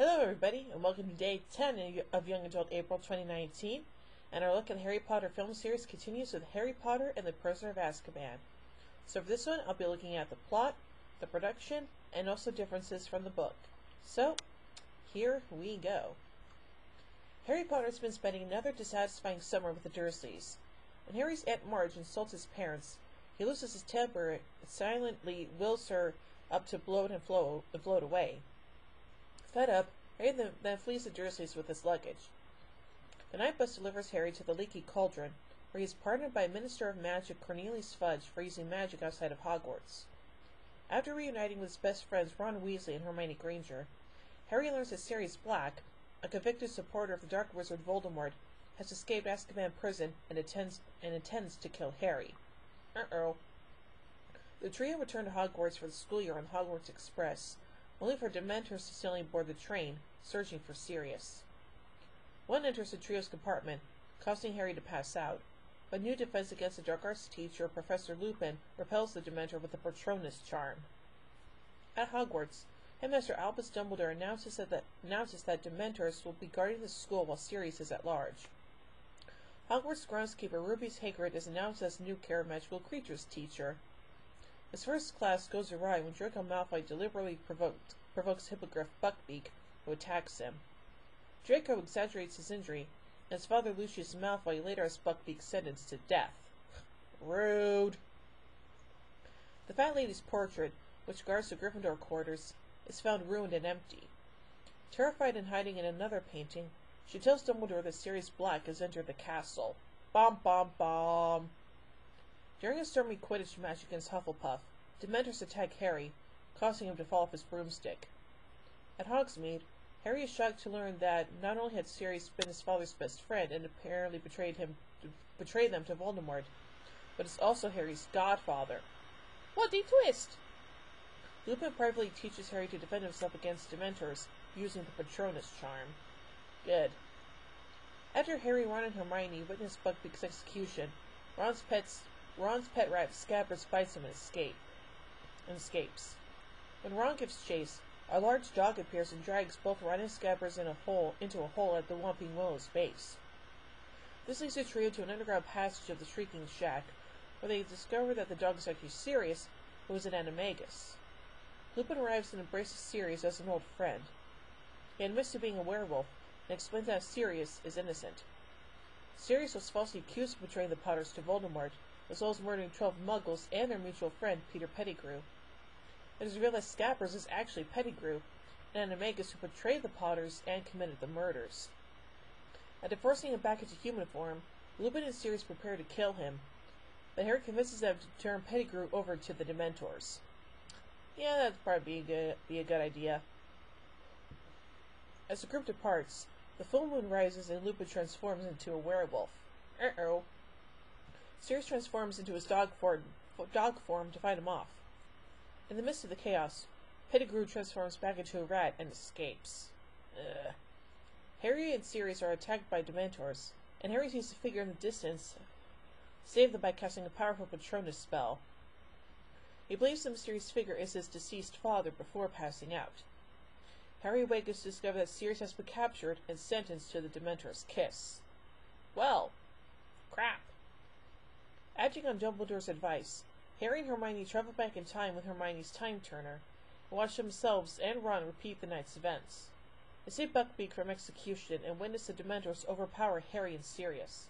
Hello everybody, and welcome to Day 10 of Young Adult April 2019, and our look at the Harry Potter film series continues with Harry Potter and the Prisoner of Azkaban. So for this one, I'll be looking at the plot, the production, and also differences from the book. So, here we go. Harry Potter has been spending another dissatisfying summer with the Dursleys. When Harry's Aunt Marge insults his parents, he loses his temper and silently wills her up to bloat and float away. Fed up, Harry then flees the Dursleys with his luggage. The night bus delivers Harry to the Leaky Cauldron, where he is pardoned by Minister of Magic Cornelius Fudge for using magic outside of Hogwarts. After reuniting with his best friends Ron Weasley and Hermione Granger, Harry learns that Sirius Black, a convicted supporter of the Dark Wizard Voldemort, has escaped Azkaban prison and intends to kill Harry. The trio return to Hogwarts for the school year on the Hogwarts Express, only for Dementors to suddenly board the train, searching for Sirius. One enters the trio's compartment, causing Harry to pass out, but new defense against the dark arts teacher, Professor Lupin, repels the Dementor with the Patronus charm. At Hogwarts, Headmaster Albus Dumbledore announces that Dementors will be guarding the school while Sirius is at large. Hogwarts groundskeeper Rubius Hagrid is announced as the new Care of Magical Creatures teacher. His first class goes awry when Draco Malfoy deliberately provokes Hippogriff Buckbeak, who attacks him. Draco exaggerates his injury, and his father Lucius Malfoy later has Buckbeak sentenced to death. Rude! The Fat Lady's portrait, which guards the Gryffindor quarters, is found ruined and empty. Terrified and hiding in another painting, she tells Dumbledore that Sirius Black has entered the castle. Bomb, bomb, bomb! During a stormy Quidditch match against Hufflepuff, Dementors attack Harry, causing him to fall off his broomstick. At Hogsmeade, Harry is shocked to learn that not only had Sirius been his father's best friend and apparently betrayed them to Voldemort, but is also Harry's godfather. What a twist! Lupin privately teaches Harry to defend himself against Dementors using the Patronus charm. Good. After Harry, Ron, and Hermione witness Buckbeak's execution, Ron's pet rat Scabbers bites him and escapes. When Ron gives chase, a large dog appears and drags both Ron and Scabbers into a hole at the Whomping Willow's base. This leads the trio to an underground passage of the Shrieking Shack, where they discover that the dog is actually Sirius, who is an animagus. Lupin arrives and embraces Sirius as an old friend. He admits to being a werewolf and explains that Sirius is innocent. Sirius was falsely accused of betraying the Potters to Voldemort, as well as murdering 12 Muggles and their mutual friend, Peter Pettigrew. It is revealed that Scabbers is actually Pettigrew, an animagus who betrayed the Potters and committed the murders. After forcing him back into human form, Lupin and Sirius prepare to kill him, but Harry convinces them to turn Pettigrew over to the Dementors. Yeah, that'd probably be a good idea. As the group departs, the full moon rises and Lupin transforms into a werewolf. Sirius transforms into his dog form to fight him off. In the midst of the chaos, Pettigrew transforms back into a rat and escapes. Harry and Sirius are attacked by Dementors, and Harry sees the figure in the distance save them by casting a powerful Patronus spell. He believes the mysterious figure is his deceased father before passing out. Harry awakens to discover that Sirius has been captured and sentenced to the Dementor's kiss. Well, crap. Acting on Dumbledore's advice, Harry and Hermione travel back in time with Hermione's time turner, and watch themselves and Ron repeat the night's events. They save Buckbeak from execution and witness the Dementors overpower Harry and Sirius.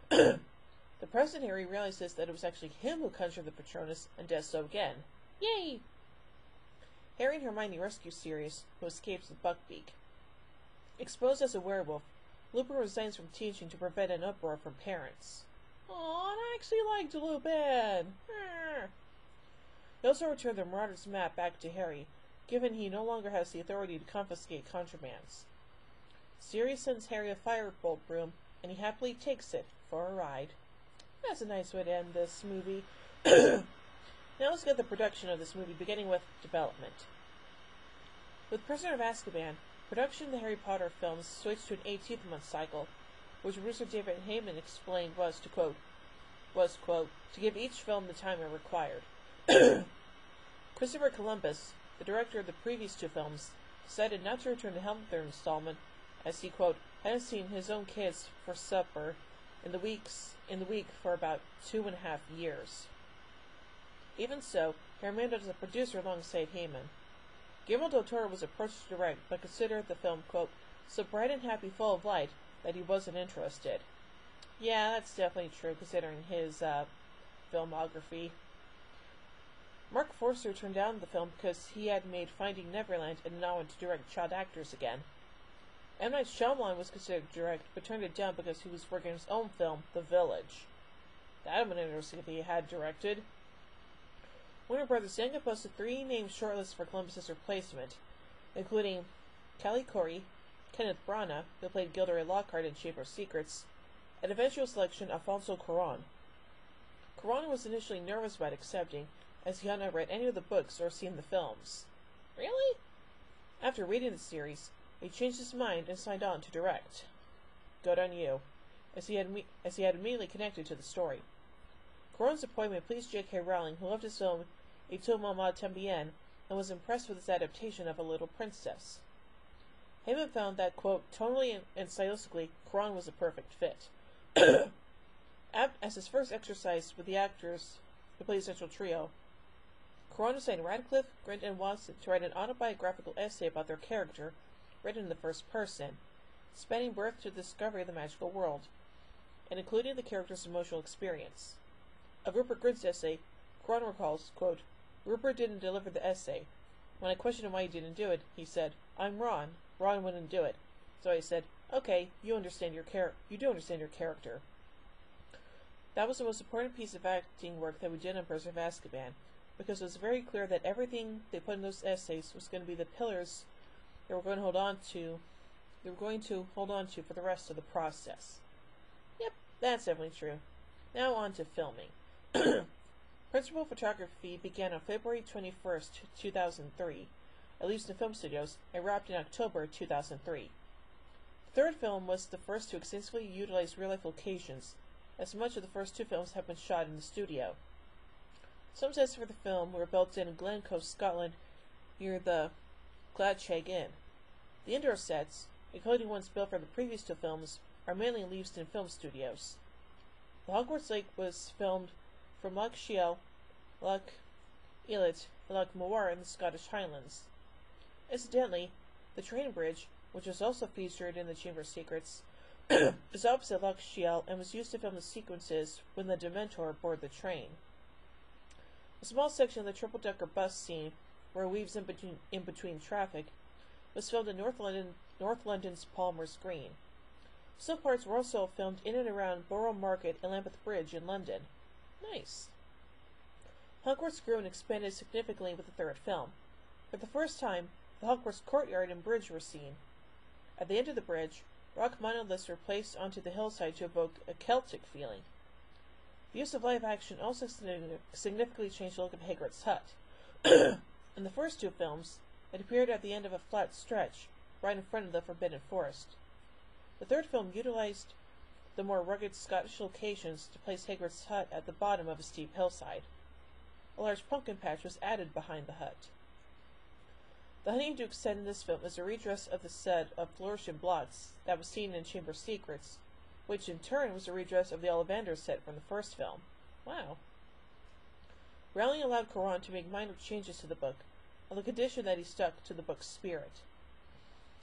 The present Harry realizes that it was actually him who conjured the Patronus and does so again. Yay! Harry and Hermione rescue Sirius, who escapes with Buckbeak. Exposed as a werewolf, Lupin resigns from teaching to prevent an uproar from parents. Aw, I actually liked Lupin! They also return the Marauder's map back to Harry, given he no longer has the authority to confiscate contrabands. Sirius sends Harry a firebolt broom, and he happily takes it for a ride. That's a nice way to end this movie. Now let's get the production of this movie, beginning with development. With Prisoner of Azkaban, production of the Harry Potter films switched to an 18-month cycle, which producer David Heyman explained was, quote, to give each film the time it required. Christopher Columbus, the director of the previous two films, decided not to return to helm the third installment, as he, quote, hadn't seen his own kids for supper in the week for about 2.5 years. Even so, he remained as a producer alongside Heyman. Guillermo del Toro was approached to direct, but considered the film, quote, so bright and happy, full of light, that he wasn't interested. Yeah, that's definitely true, considering his filmography. Mark Forster turned down the film because he had made Finding Neverland and now wanted to direct child actors again. M. Night Shyamalan was considered to direct, but turned it down because he was working on his own film, The Village. That would have been interesting if he had directed. Warner Brothers then posted 3 names shortlisted for Columbus's replacement, including Callie Corey, Kenneth Branagh, who played Gilderoy Lockhart in Chamber of Secrets, and eventual selection Alfonso Cuarón. Cuarón was initially nervous about accepting, as he had not read any of the books or seen the films. Really? After reading the series, he changed his mind and signed on to direct. Good on you, as he had immediately connected to the story. Cuarón's appointment pleased J.K. Rowling, who loved his film Et tout maman tambien, and was impressed with his adaptation of A Little Princess. Heyman found that, quote, tonally and stylistically, Cuarón was a perfect fit. As his first exercise with the actors who played the central trio, Cuarón assigned Radcliffe, Grint, and Watson to write an autobiographical essay about their character, written in the first person, spanning birth to the discovery of the magical world, and including the character's emotional experience. Of Rupert Grint's essay, Cuarón recalls, quote, Rupert didn't deliver the essay. When I questioned him why he didn't do it, he said, I'm Ron. Ron wouldn't do it. So I said, okay, you do understand your character. That was the most important piece of acting work that we did on Prisoner of Azkaban, because it was very clear that everything they put in those essays was going to be the pillars they were going to hold on to for the rest of the process. Yep, that's definitely true. Now on to filming. Principal photography began on February 21st, 2003, at least in film studios, and wrapped in October 2003. The third film was the first to extensively utilize real-life locations, as much of the first 2 films have been shot in the studio. Some sets for the film were built in Glencoe, Scotland, near the Gladshag Inn. The indoor sets, including ones built for the previous 2 films, are mainly in Leavesden Film Studios. The Hogwarts Lake was filmed from Loch Shiel, Loch Illit, and Loch Moir in the Scottish Highlands. Incidentally, the train bridge, which was also featured in the Chamber of Secrets, is opposite Loch Shiel and was used to film the sequences when the Dementor board the train. A small section of the triple-decker bus scene, where it weaves in between traffic, was filmed in North London's Palmer's Green. Some parts were also filmed in and around Borough Market and Lambeth Bridge in London. Nice. Hogwarts grew and expanded significantly with the third film. For the first time, the Hogwarts courtyard and bridge were seen. At the end of the bridge, rock monoliths were placed onto the hillside to evoke a Celtic feeling. The use of live action also significantly changed the look of Hagrid's hut. In the first 2 films, it appeared at the end of a flat stretch, right in front of the Forbidden Forest. The third film utilized the more rugged Scottish locations to place Hagrid's hut at the bottom of a steep hillside. A large pumpkin patch was added behind the hut. The Honeydew set in this film is a redress of the set of Flourish and Blots that was seen in Chamber of Secrets, which in turn was a redress of the Ollivander set from the first film. Wow. Rowling allowed Cuarón to make minor changes to the book, on the condition that he stuck to the book's spirit.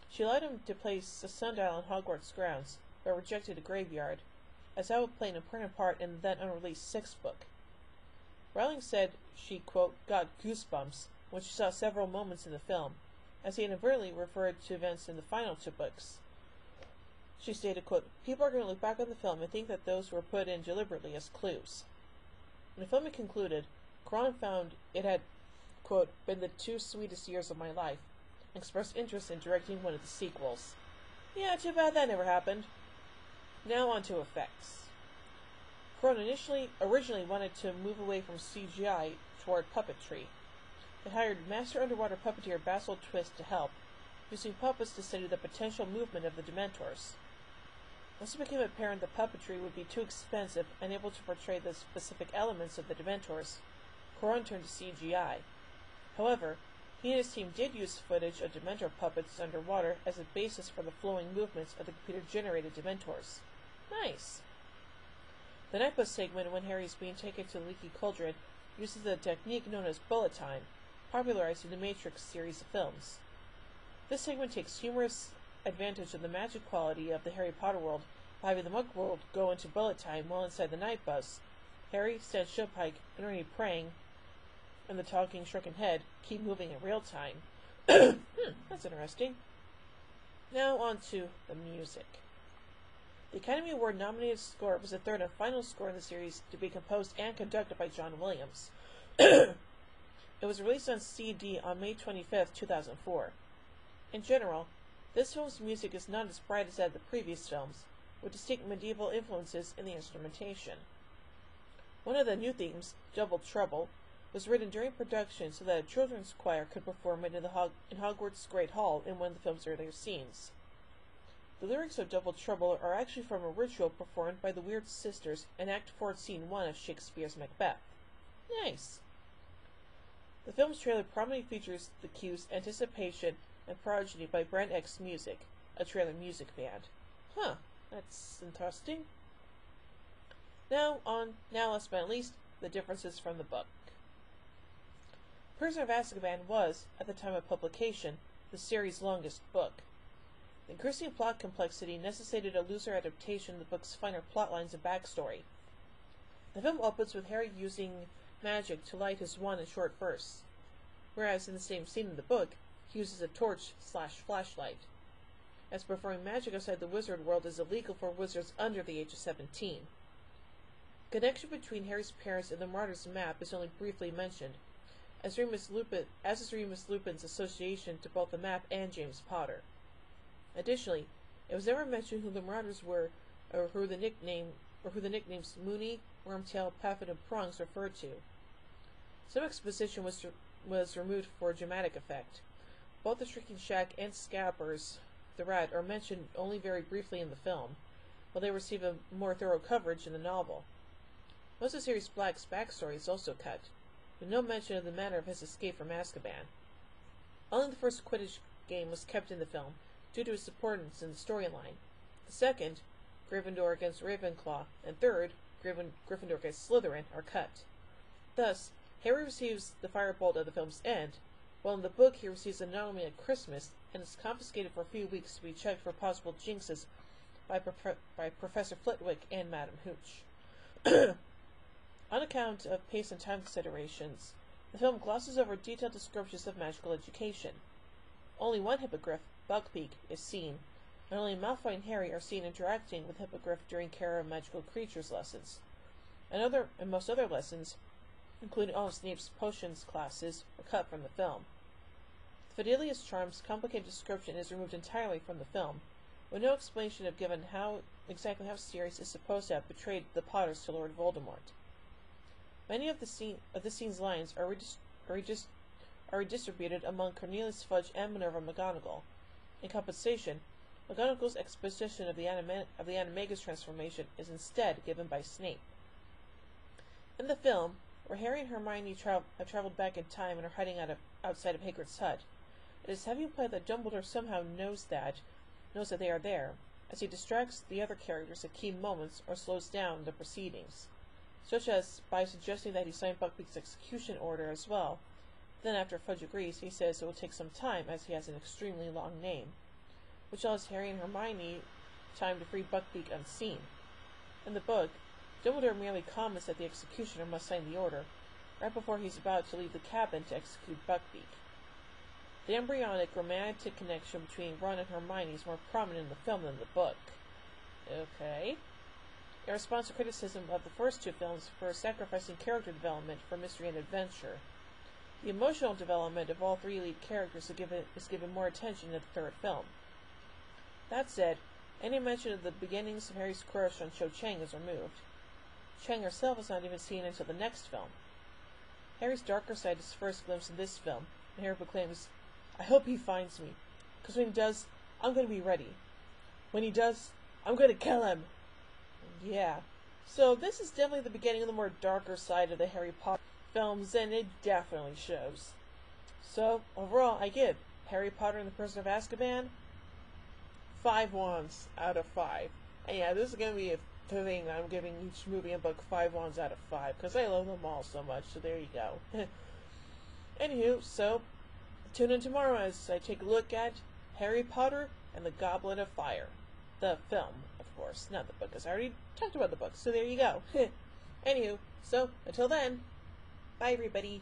She allowed him to place a sundial on Hogwarts grounds, but rejected a graveyard, as that would play an important part in the then unreleased 6th book. Rowling said she, quote, got goosebumps when she saw several moments in the film, as he inadvertently referred to events in the final 2 books. She stated, quote, people are going to look back on the film and think that those were put in deliberately as clues. When the film had concluded, Cuarón found it had, quote, been the 2 sweetest years of my life, and expressed interest in directing one of the sequels. Yeah, too bad that never happened. Now on to effects. Cuarón originally wanted to move away from CGI toward puppetry. They hired master underwater puppeteer Basil Twist to help, using puppets to study the potential movement of the Dementors. Once it became apparent that puppetry would be too expensive and able to portray the specific elements of the Dementors, Cuarón turned to CGI. However, He and his team did use footage of Dementor puppets underwater as a basis for the flowing movements of the computer-generated Dementors. Nice! The Night Bus segment, when Harry is being taken to the Leaky Cauldron, uses the technique known as bullet time, popularized in the Matrix series of films. This segment takes humorous advantage of the magic quality of the Harry Potter world by having the Mug world go into bullet time while inside the Night Bus. Harry, Stan Showpike, and Ernie Prang, and the talking shrunken head keep moving in real time. That's interesting. Now on to the music. The Academy Award nominated score was the third and final score in the series to be composed and conducted by John Williams. It was released on CD on May 25, 2004. In general, this film's music is not as bright as that of the previous films, with distinct medieval influences in the instrumentation. One of the new themes, Double Trouble, was written during production so that a children's choir could perform it in Hogwarts Great Hall in one of the film's earlier scenes. The lyrics of Double Trouble are actually from a ritual performed by the Weird Sisters in Act 4, Scene 1 of Shakespeare's Macbeth. Nice! The film's trailer prominently features the cues Anticipation and Progeny by Brand X Music, a trailer music band. Huh, that's interesting. Now, last but not least, the differences from the book. Prisoner of Azkaban was, at the time of publication, the series' longest book. The increasing plot complexity necessitated a looser adaptation of the book's finer plotlines and backstory. The film opens with Harry using magic to light his wand in short bursts, whereas in the same scene in the book, he uses a torch/flashlight, as performing magic outside the wizard world is illegal for wizards under the age of 17. The connection between Harry's parents and the Marauder's map is only briefly mentioned, as is Remus Lupin's association to both the map and James Potter. Additionally, it was never mentioned who the Marauders were, or who the nicknames Moony, Wormtail, Puffin, and Prongs referred to. Some exposition was removed for dramatic effect. Both the Shrieking Shack and Scabbers the Rat are mentioned only very briefly in the film, while they receive a more thorough coverage in the novel. Most of Sirius Black's backstory is also cut, with no mention of the manner of his escape from Azkaban. Only the first Quidditch game was kept in the film, due to its importance in the storyline. The second, Gryffindor against Ravenclaw, and third, Gryffindor against Slytherin, are cut. Thus, Harry receives the firebolt at the film's end, while in the book he receives it not only at Christmas, and is confiscated for a few weeks to be checked for possible jinxes by Professor Flitwick and Madame Hooch. On account of pace and time considerations, the film glosses over detailed descriptions of magical education. Only one hippogriff, Buckbeak, is seen, and only Malfoy and Harry are seen interacting with Hippogriff during Care of Magical Creatures lessons. And most other lessons, including all of Snape's potions classes, are cut from the film. The Fidelius Charm's complicated description is removed entirely from the film, with no explanation of given exactly how Sirius is supposed to have betrayed the Potters to Lord Voldemort. Many of the scene's lines are redistributed among Cornelius Fudge and Minerva McGonagall. In compensation, McGonagall's exposition of the Animagus transformation is instead given by Snape. In the film, where Harry and Hermione have traveled back in time and are hiding outside of Hagrid's hut, it is heavily implied that Dumbledore somehow knows that they are there, as he distracts the other characters at key moments or slows down the proceedings, such as by suggesting that he signed Buckbeak's execution order as well. Then, after Fudge agrees, he says it will take some time as he has an extremely long name, which allows Harry and Hermione time to free Buckbeak unseen. In the book, Dumbledore merely comments that the executioner must sign the order, right before he's about to leave the cabin to execute Buckbeak. The embryonic romantic connection between Ron and Hermione is more prominent in the film than the book. Okay. In response to criticism of the first two films for sacrificing character development for mystery and adventure, the emotional development of all three lead characters is given more attention in the third film. That said, any mention of the beginnings of Harry's crush on Cho Chang is removed. Chang herself is not even seen until the next film. Harry's darker side is first glimpsed in this film, and Harry proclaims, "I hope he finds me, because when he does, I'm going to be ready. When he does, I'm going to kill him." Yeah, so this is definitely the beginning of the more darker side of the Harry Potter films, and it definitely shows. So, overall, I give Harry Potter and the Prisoner of Azkaban 5 wands out of 5. And yeah, this is going to be a thing. I'm giving each movie and book 5 wands out of 5 because I love them all so much. So there you go. Anywho, so tune in tomorrow as I take a look at Harry Potter and the Goblet of Fire. The film, of course, not the book, because I already talked about the book. So there you go. Anywho, so until then, bye everybody.